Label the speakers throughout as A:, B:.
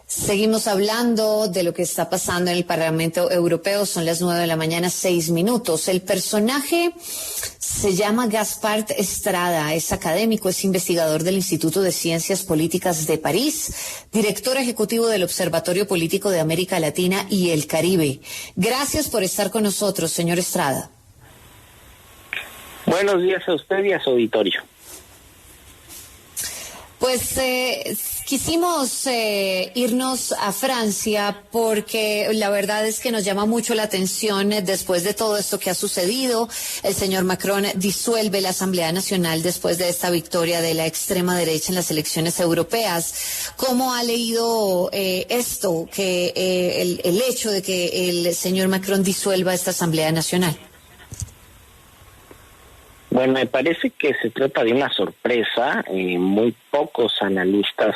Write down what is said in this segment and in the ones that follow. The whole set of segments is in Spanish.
A: Seguimos hablando de lo que está pasando en el Parlamento Europeo. Son las 9:06 a.m. El personaje se llama Gaspard Estrada, es académico, es investigador del Instituto de Ciencias Políticas de París, director ejecutivo del Observatorio Político de América Latina y el Caribe. Gracias por estar con nosotros, señor Estrada.
B: Buenos días a usted y a su auditorio.
A: Pues quisimos irnos a Francia porque la verdad es que nos llama mucho la atención después de todo esto que ha sucedido. El señor Macron disuelve la Asamblea Nacional después de esta victoria de la extrema derecha en las elecciones europeas. ¿Cómo ha leído esto, que el hecho de que el señor Macron disuelva esta Asamblea Nacional?
B: Bueno, me parece que se trata de una sorpresa. Muy pocos analistas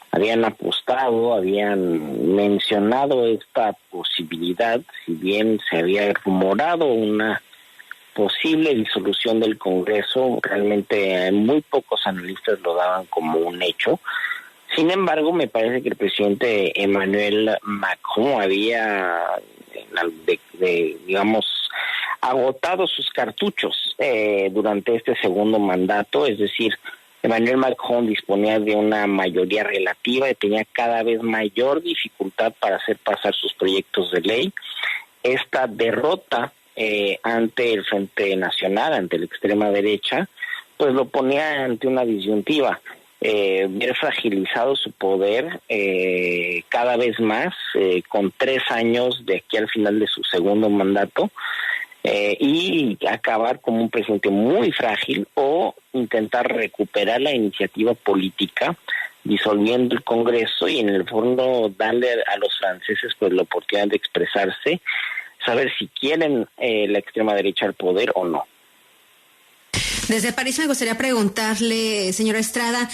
B: habían apostado, habían mencionado esta posibilidad, si bien se había rumorado una posible disolución del Congreso, realmente muy pocos analistas lo daban como un hecho. Sin embargo, me parece que el presidente Emmanuel Macron había, digamos, agotado sus cartuchos durante este segundo mandato, es decir, Emmanuel Macron disponía de una mayoría relativa y tenía cada vez mayor dificultad para hacer pasar sus proyectos de ley. Esta derrota ante el Frente Nacional, ante la extrema derecha, pues lo ponía ante una disyuntiva. Ver fragilizado su poder cada vez más, con 3 años de aquí al final de su segundo mandato, y acabar como un presidente muy frágil, o intentar recuperar la iniciativa política disolviendo el Congreso y en el fondo darle a los franceses pues la oportunidad de expresarse, saber si quieren la extrema derecha al poder o no.
C: Desde París me gustaría preguntarle, señora Estrada,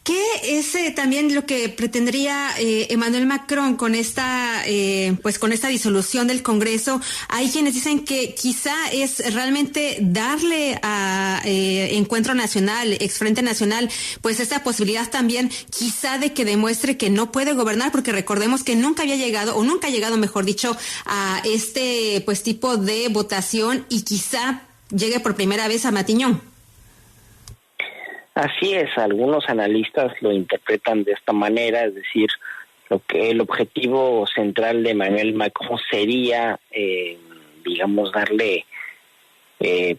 C: ¿qué es también lo que pretendería Emmanuel Macron con esta disolución del Congreso? Hay quienes dicen que quizá es realmente darle a Encuentro Nacional, Exfrente Nacional, pues esta posibilidad también quizá de que demuestre que no puede gobernar, porque recordemos que nunca ha llegado, mejor dicho, a este pues tipo de votación y quizá llegue por primera vez a Matignon.
B: Así es, algunos analistas lo interpretan de esta manera, es decir, lo que el objetivo central de Emmanuel Macron sería, digamos, darle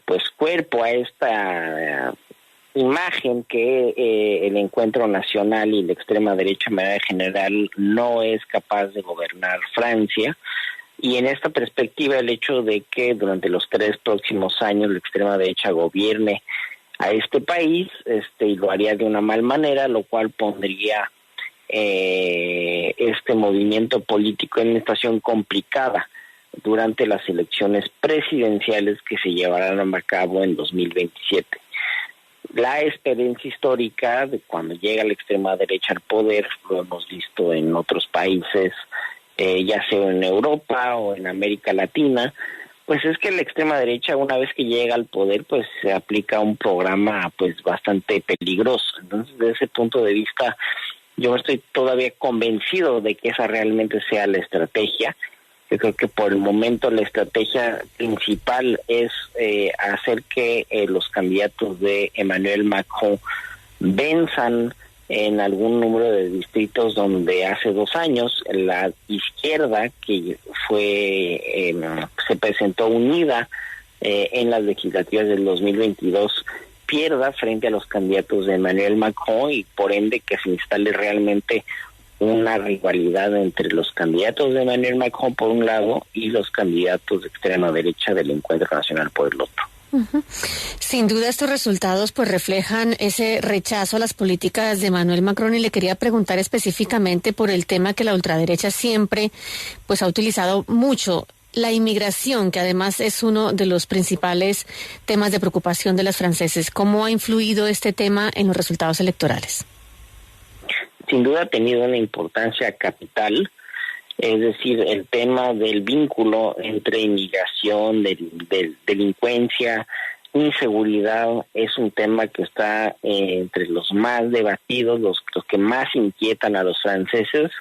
B: pues cuerpo a esta imagen que el Encuentro Nacional y la extrema derecha en manera general no es capaz de gobernar Francia. Y en esta perspectiva, el hecho de que durante los 3 próximos años la extrema derecha gobierne a este país, y lo haría de una mal manera, lo cual pondría este movimiento político en una situación complicada durante las elecciones presidenciales que se llevarán a cabo en 2027. La experiencia histórica de cuando llega la extrema derecha al poder, lo hemos visto en otros países, ya sea en Europa o en América Latina, pues es que la extrema derecha, una vez que llega al poder, pues se aplica un programa pues bastante peligroso. Entonces, desde ese punto de vista, yo estoy todavía convencido de que esa realmente sea la estrategia. Yo creo que por el momento la estrategia principal es hacer que los candidatos de Emmanuel Macron venzan en algún número de distritos donde hace 2 años la izquierda, que se presentó unida en las legislativas del 2022, pierda frente a los candidatos de Emmanuel Macron, y por ende que se instale realmente una rivalidad entre los candidatos de Emmanuel Macron por un lado y los candidatos de extrema derecha del Encuentro Nacional por el otro.
D: Uh-huh. Sin duda estos resultados pues reflejan ese rechazo a las políticas de Emmanuel Macron, y le quería preguntar específicamente por el tema que la ultraderecha siempre pues ha utilizado mucho, la inmigración, que además es uno de los principales temas de preocupación de los franceses. ¿Cómo ha influido este tema en los resultados electorales?
B: Sin duda ha tenido una importancia capital. Es decir, el tema del vínculo entre inmigración, delincuencia, inseguridad es un tema que está entre los más debatidos, los que más inquietan a los franceses.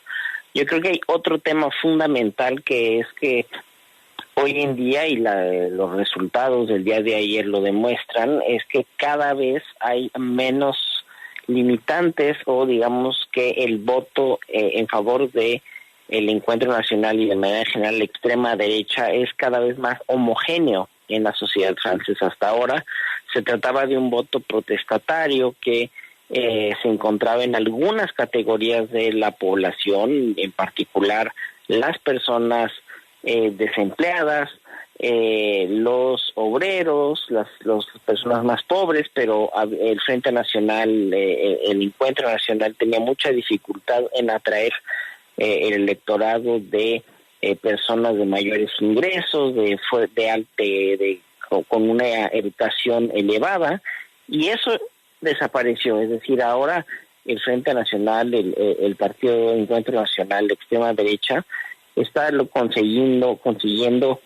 B: Yo creo que hay otro tema fundamental, que es que hoy en día, y los resultados del día de ayer lo demuestran, es que cada vez hay menos limitantes, o digamos que el voto en favor de el Encuentro Nacional y de manera general la extrema derecha es cada vez más homogéneo en la sociedad francesa. Hasta ahora se trataba de un voto protestatario que se encontraba en algunas categorías de la población, en particular las personas desempleadas, los obreros, las personas más pobres, pero el Frente Nacional, el Encuentro Nacional tenía mucha dificultad en atraer el electorado de personas de mayores ingresos, con una educación elevada, y eso desapareció. Es decir, ahora el Frente Nacional, el Partido Encuentro Nacional de extrema derecha, está consiguiendo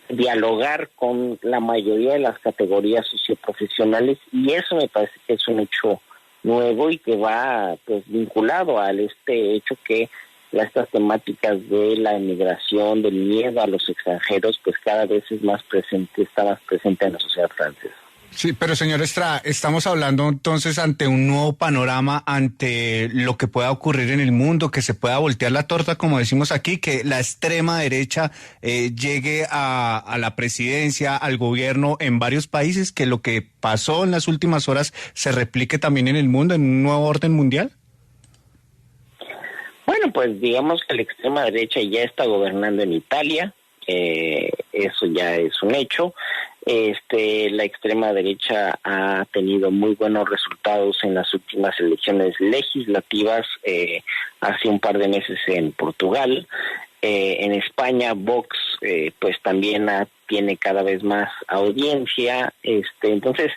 B: dialogar con la mayoría de las categorías socioprofesionales, y eso me parece que es un hecho nuevo y que va pues vinculado a este hecho que estas temáticas de la emigración, del miedo a los extranjeros, pues cada vez está más presente en la sociedad francesa.
E: Sí, pero señor Estrada, estamos hablando entonces ante un nuevo panorama, ante lo que pueda ocurrir en el mundo, que se pueda voltear la torta, como decimos aquí, que la extrema derecha llegue a la presidencia, al gobierno en varios países, que lo que pasó en las últimas horas se replique también en el mundo, en un nuevo orden mundial.
B: Bueno, pues digamos que la extrema derecha ya está gobernando en Italia, eso ya es un hecho. La extrema derecha ha tenido muy buenos resultados en las últimas elecciones legislativas, hace un par de meses en Portugal. En España, Vox pues también tiene cada vez más audiencia. Entonces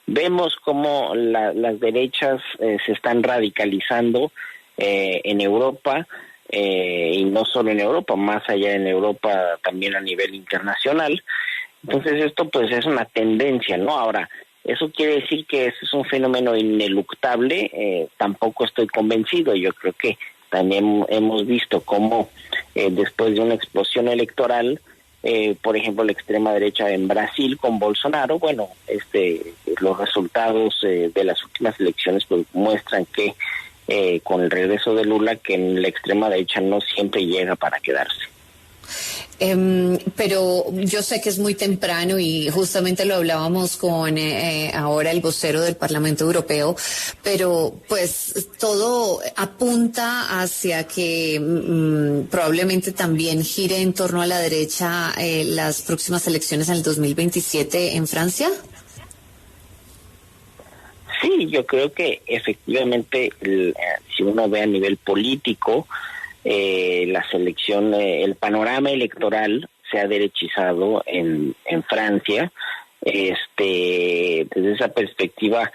B: vemos cómo las derechas se están radicalizando en Europa, y no solo en Europa, más allá en Europa, también a nivel internacional. Entonces esto pues es una tendencia, ¿no? Ahora, ¿eso quiere decir que este es un fenómeno ineluctable? Tampoco estoy convencido. Yo creo que también hemos visto cómo después de una explosión electoral, por ejemplo, la extrema derecha en Brasil con Bolsonaro, bueno, los resultados de las últimas elecciones pues muestran que con el regreso de Lula, que en la extrema derecha no siempre llega para quedarse.
A: Pero yo sé que es muy temprano y justamente lo hablábamos con ahora el vocero del Parlamento Europeo, pero pues todo apunta hacia que probablemente también gire en torno a la derecha las próximas elecciones en el 2027 en Francia.
B: Sí, yo creo que efectivamente, si uno ve a nivel político, la selección, el panorama electoral se ha derechizado en Francia. Desde esa perspectiva,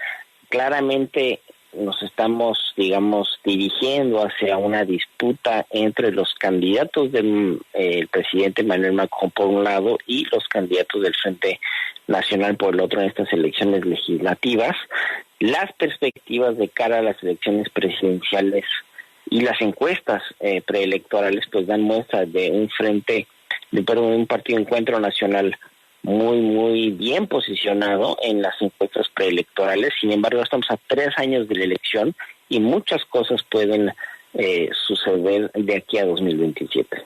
B: claramente nos estamos, digamos, dirigiendo hacia una disputa entre los candidatos del presidente Emmanuel Macron por un lado y los candidatos del Frente Nacional por el otro en estas elecciones legislativas. Las perspectivas de cara a las elecciones presidenciales y las encuestas preelectorales pues dan muestra de un partido Encuentro Nacional muy, muy bien posicionado en las encuestas preelectorales. Sin embargo, estamos a 3 años de la elección y muchas cosas pueden suceder de aquí a 2027.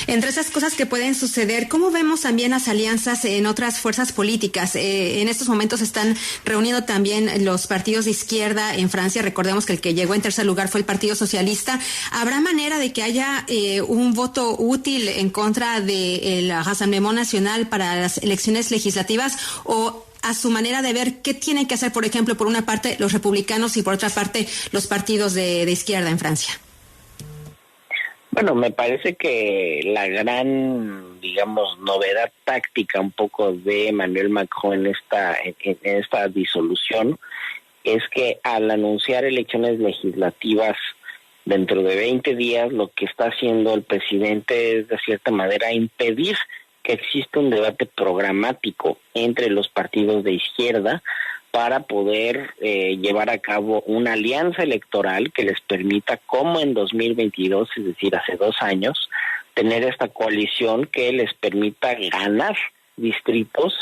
C: Entre esas cosas que pueden suceder, ¿cómo vemos también las alianzas en otras fuerzas políticas? En estos momentos se están reuniendo también los partidos de izquierda en Francia. Recordemos que el que llegó en tercer lugar fue el Partido Socialista. ¿Habrá manera de que haya un voto útil en contra del Rassemblement National para las elecciones legislativas, o a su manera de ver qué tienen que hacer, por ejemplo, por una parte los republicanos y por otra parte los partidos de izquierda en Francia?
B: Bueno, me parece que la gran, digamos, novedad táctica un poco de Emmanuel Macron en esta disolución es que al anunciar elecciones legislativas dentro de 20 días, lo que está haciendo el presidente es de cierta manera impedir que existe un debate programático entre los partidos de izquierda para poder llevar a cabo una alianza electoral que les permita, como en 2022, es decir, hace 2 años, tener esta coalición que les permita ganar distritos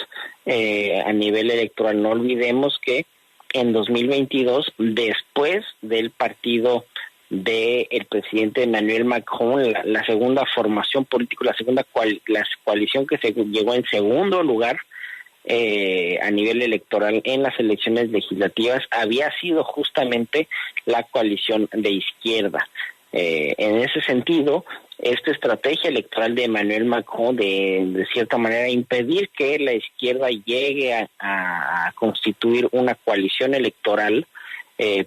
B: a nivel electoral. No olvidemos que en 2022, después del partido del presidente Emmanuel Macron, la segunda formación política, la coalición que se llegó en segundo lugar a nivel electoral en las elecciones legislativas, había sido justamente la coalición de izquierda. En ese sentido, esta estrategia electoral de Emmanuel Macron de cierta manera impedir que la izquierda llegue a constituir una coalición electoral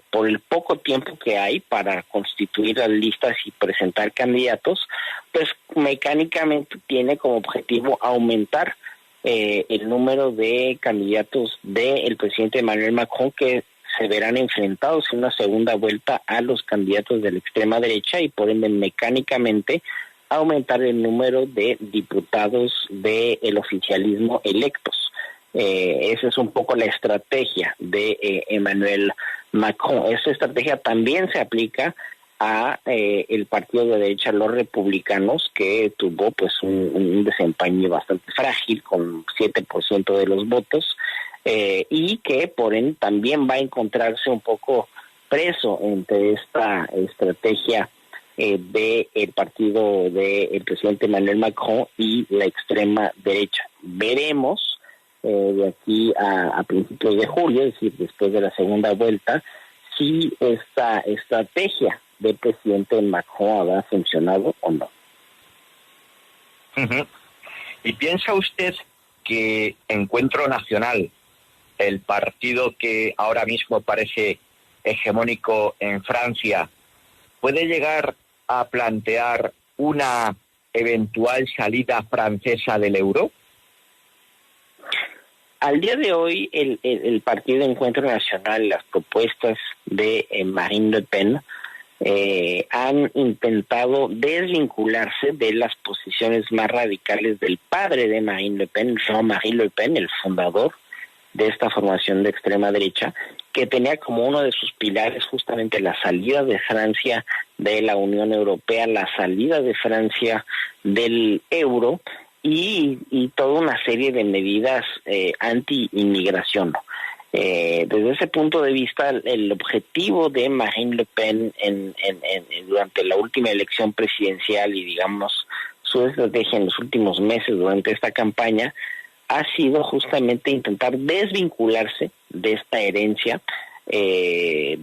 B: por el poco tiempo que hay para constituir las listas y presentar candidatos, pues mecánicamente tiene como objetivo aumentar el número de candidatos del presidente Emmanuel Macron, que se verán enfrentados en una segunda vuelta a los candidatos de la extrema derecha, y por ende mecánicamente aumentar el número de diputados del oficialismo electos. Esa es un poco la estrategia de Emmanuel Macron. Esta estrategia también se aplica a el partido de derecha, los republicanos, que tuvo pues un desempeño bastante frágil con 7% de los votos, y que por ende también va a encontrarse un poco preso entre esta estrategia del partido del presidente Emmanuel Macron y la extrema derecha. Veremos de aquí a principios de julio, es decir, después de la segunda vuelta, si esta estrategia del presidente Macron habrá funcionado o no.
F: Uh-huh. ¿Y piensa usted que Encuentro Nacional, el partido que ahora mismo parece hegemónico en Francia, puede llegar a plantear una eventual salida francesa del euro?
B: Al día de hoy, el Partido de Encuentro Nacional, las propuestas de Marine Le Pen, han intentado desvincularse de las posiciones más radicales del padre de Marine Le Pen, Jean-Marie Le Pen, el fundador de esta formación de extrema derecha, que tenía como uno de sus pilares justamente la salida de Francia de la Unión Europea, la salida de Francia del euro y toda una serie de medidas anti-inmigración. Desde ese punto de vista, el objetivo de Marine Le Pen durante la última elección presidencial y, digamos, su estrategia en los últimos meses durante esta campaña ha sido justamente intentar desvincularse de esta herencia de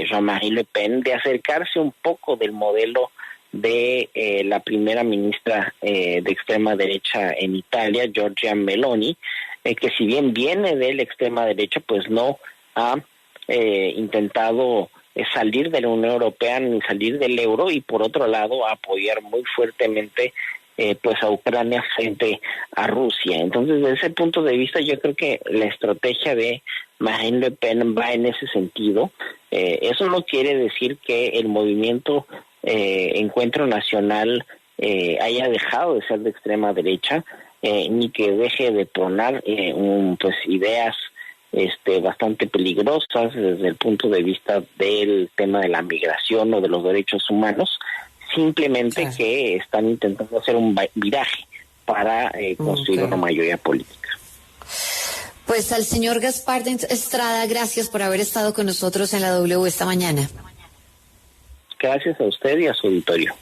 B: Jean-Marie Le Pen, de acercarse un poco del modelo de la primera ministra de extrema derecha en Italia, Giorgia Meloni, que si bien viene de la extrema derecha, pues no ha intentado salir de la Unión Europea ni salir del euro, y por otro lado apoyar muy fuertemente pues a Ucrania frente a Rusia. Entonces, desde ese punto de vista, yo creo que la estrategia de Marine Le Pen va en ese sentido. Eso no quiere decir que el movimiento Encuentro Nacional haya dejado de ser de extrema derecha, ni que deje de pronar pues ideas bastante peligrosas desde el punto de vista del tema de la migración o de los derechos humanos, simplemente que están intentando hacer un viraje para construir una mayoría política.
A: Pues al señor Gaspar Estrada, gracias por haber estado con nosotros en la W esta mañana.
B: Gracias a usted y a su auditorio.